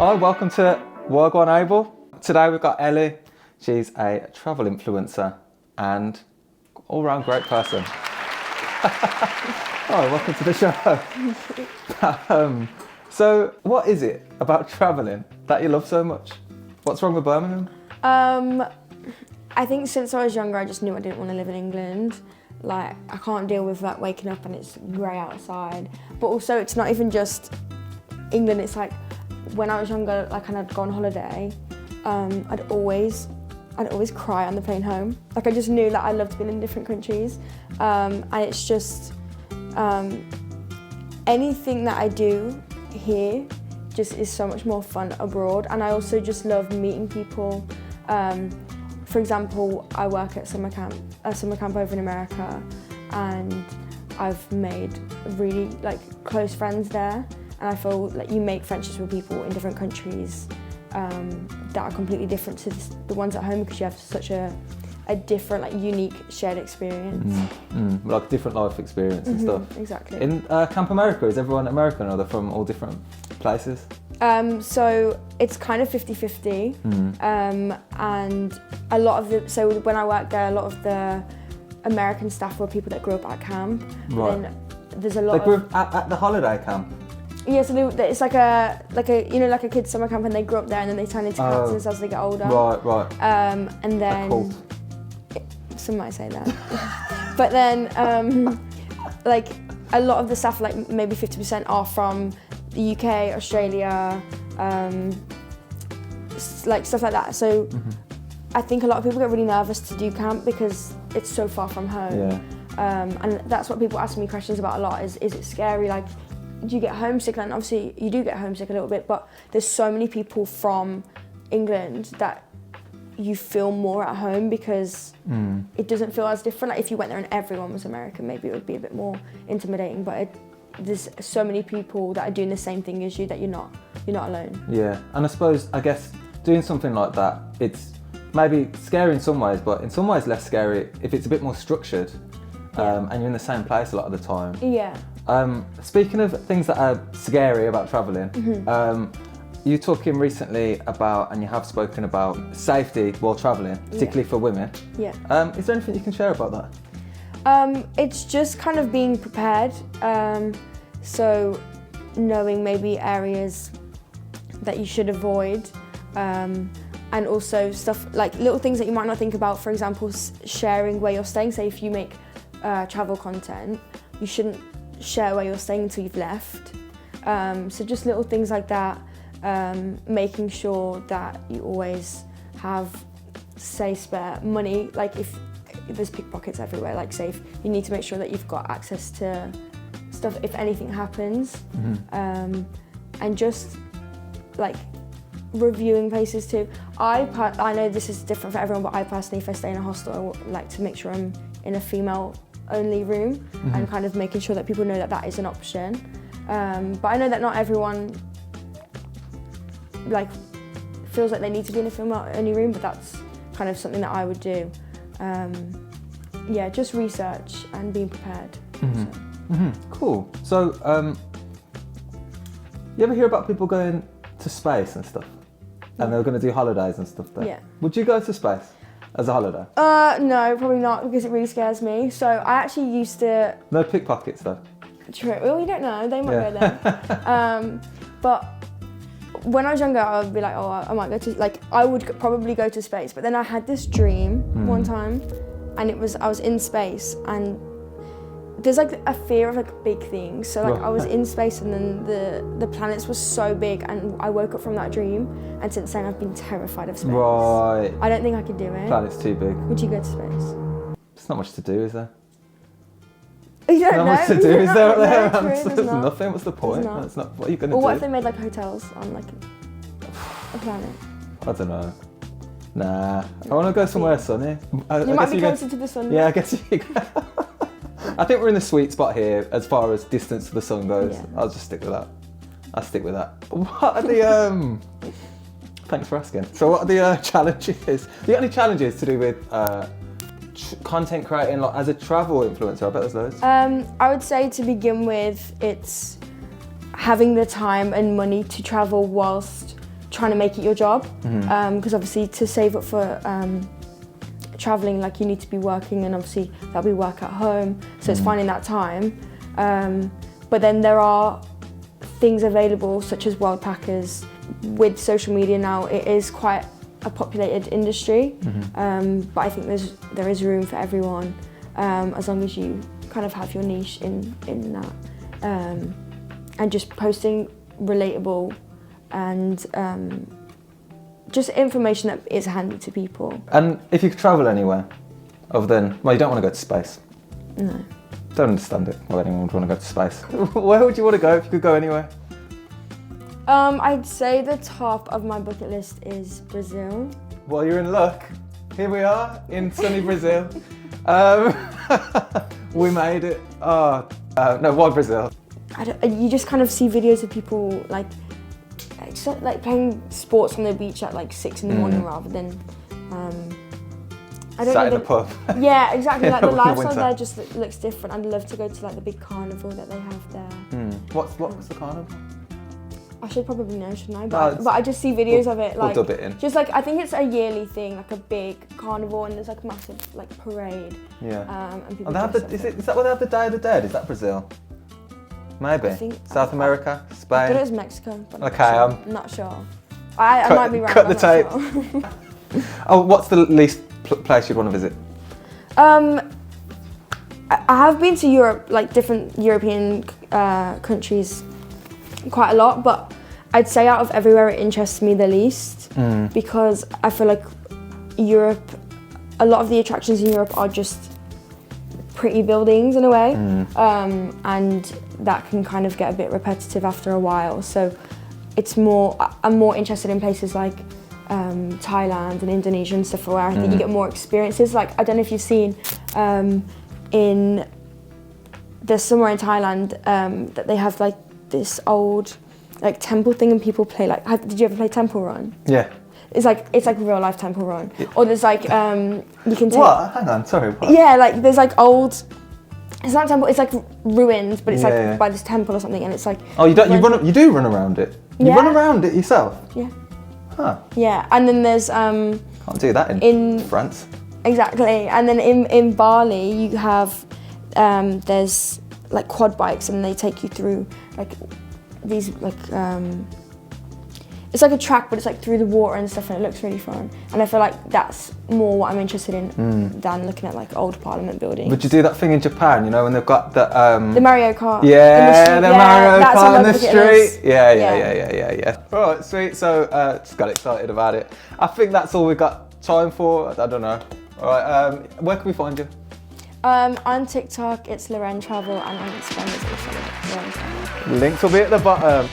Hi, welcome to Wagwarn, Abel. Today we've got Ellie. She's a travel influencer and all-round great person. Hi, welcome to the show. So, what is it about travelling that you love so much? What's wrong with Birmingham? I think since I was younger, I just knew I didn't want to live in England. Like, I can't deal with like waking up and it's grey outside. But also, it's not even just England. It's like when I was younger, like, and I'd go on holiday, I'd always cry on the plane home. Like, I just knew that I loved being in different countries, and it's just anything that I do here just is so much more fun abroad. And I also just love meeting people. For example, I work at a summer camp over in America, and I've made really close friends there. And I feel like you make friendships with people in different countries that are completely different to the ones at home, because you have such a different, unique shared experience. Like different life experience and stuff. Exactly. In Camp America, is everyone American or they're from all different places? So it's kind of 50-50, and a lot of so when I worked there, a lot of the American staff were people that grew up at camp. Right. Then there's a lot. They grew up at the holiday camp. Yeah, so it's like a kid's summer camp, and they grew up there, and then they turn into counselors as they get older. Right. And then A cult. Some might say that, but then a lot of the staff, like maybe 50%, are from the UK, Australia, stuff like that. So I think a lot of people get really nervous to do camp because it's so far from home. Yeah. And that's what people ask me questions about a lot. Is it scary? Like, do you get homesick? And obviously you do get homesick a little bit, but there's so many people from England that you feel more at home because it doesn't feel as different. Like, if you went there and everyone was American, maybe it would be a bit more intimidating, but there's so many people that are doing the same thing as you that you're not alone. Yeah, and I guess doing something like that, it's maybe scary in some ways, but in some ways less scary if it's a bit more structured, and you're in the same place a lot of the time. Yeah. Speaking of things that are scary about travelling, you're talking recently about, and you have spoken about, safety while travelling, particularly for women. Yeah. Is there anything you can share about that? It's just kind of being prepared. So knowing maybe areas that you should avoid, and also stuff like little things that you might not think about. For example, sharing where you're staying. Say if you make travel content, you shouldn't share where you're staying until you've left. So just little things like that. Making sure that you always have, say, spare money. Like, if there's pickpockets everywhere, like, say if you need to make sure that you've got access to stuff if anything happens. And just reviewing places too. I know this is different for everyone, but I personally, if I stay in a hostel, I like to make sure I'm in a female only room, and kind of making sure that people know that that is an option. But I know that not everyone feels like they need to be in a female only room, but that's kind of something that I would do. Just research and being prepared. Cool. So, you ever hear about people going to space and stuff? And they're going to do holidays and stuff there? Yeah. Would you go to space as a holiday? No, probably not, because it really scares me. So I actually used to... No pickpockets though? True. Well, you don't know. They might go there. But when I was younger, I would be like, oh, I might go to... I would probably go to space. But then I had this dream one time, and I was in space, and there's a fear of big things. So I was in space, and then the planets were so big, and I woke up from that dream, and since then I've been terrified of space. Right. I don't think I could do it. Planet's too big. Would you go to space? There's not much to do, is there? You don't know. Not much to do, is there? No, true, There's nothing. What's the point? That's not what you're going to do. Or what if they made hotels on a planet? I don't know. Nah, I want to go somewhere sunny. You might be closer to the sun. Yeah, I guess you can. I think we're in the sweet spot here as far as distance to the sun goes. Yeah. I'll just stick with that. What are the Thanks for asking. So what are the challenges? Do you got any challenges to do with content creating as a travel influencer? I bet there's loads. I would say to begin with, it's having the time and money to travel whilst trying to make it your job, because obviously to save up for traveling, like you need to be working, and obviously that'll be work at home, so it's finding that time. But then there are things available such as world packers. With social media now, it is quite a populated industry, but I think there is room for everyone, as long as you kind of have your niche in that, and just posting relatable and just information that is handy to people. And if you could travel anywhere, other than, well, you don't want to go to space. No. Don't understand it, why anyone would want to go to space. Where would you want to go if you could go anywhere? I'd say the top of my bucket list is Brazil. Well, you're in luck. Here we are in sunny Brazil. We made it. No, why Brazil? You just kind of see videos of people like playing sports on the beach at like 6 in the morning rather than Sat in a pub. Yeah, exactly. Like the lifestyle winter. there just looks different. I'd love to go to like the big carnival that they have there. What's the carnival? I should probably know, shouldn't I? But I just see videos of it, like we'll dub it in. Just like I think it's a yearly thing, like a big carnival, and there's like a massive like parade. Yeah. And people. Is that where they have the Day of the Dead? Is that Brazil? Maybe. I think South America, I Spain. thought it was Mexico. But Okay, I'm not sure. I might be wrong. Cut the tape. Sure. Oh, what's the least place you'd want to visit? I have been to Europe, like different European countries, quite a lot, but I'd say out of everywhere it interests me the least, because I feel like Europe, a lot of the attractions in Europe are just pretty buildings in a way, and that can kind of get a bit repetitive after a while. So I'm more interested in places like Thailand and Indonesia and stuff, where I think you get more experiences. Like, I don't know if you've seen there's somewhere in Thailand that they have like this old like temple thing, and people play like, did you ever play Temple Run? Yeah. It's like real life Temple Run. Yeah. Or there's like you can take. What? Hang on, sorry. What? Yeah, like there's like old. It's not a temple. It's like ruins, but it's by this temple or something, and it's like. Oh, you do run around it. You run around it yourself. Yeah. Huh. Yeah, and then there's Can't do that in France. Exactly, and then in Bali you have there's like quad bikes, and they take you through like these like it's like a track, but it's like through the water and stuff, and it looks really fun. And I feel like that's more what I'm interested in than looking at like old Parliament buildings. Would you do that thing in Japan? You know, when they've got the Mario Kart. Yeah, the Mario Kart in the street. List. Yeah. All right, sweet. So just got excited about it. I think that's all we got time for. I don't know. All right, where can we find you? On TikTok, it's Luhren Travel, and on Instagram, it's also Luhren Travel. Links will be at the bottom.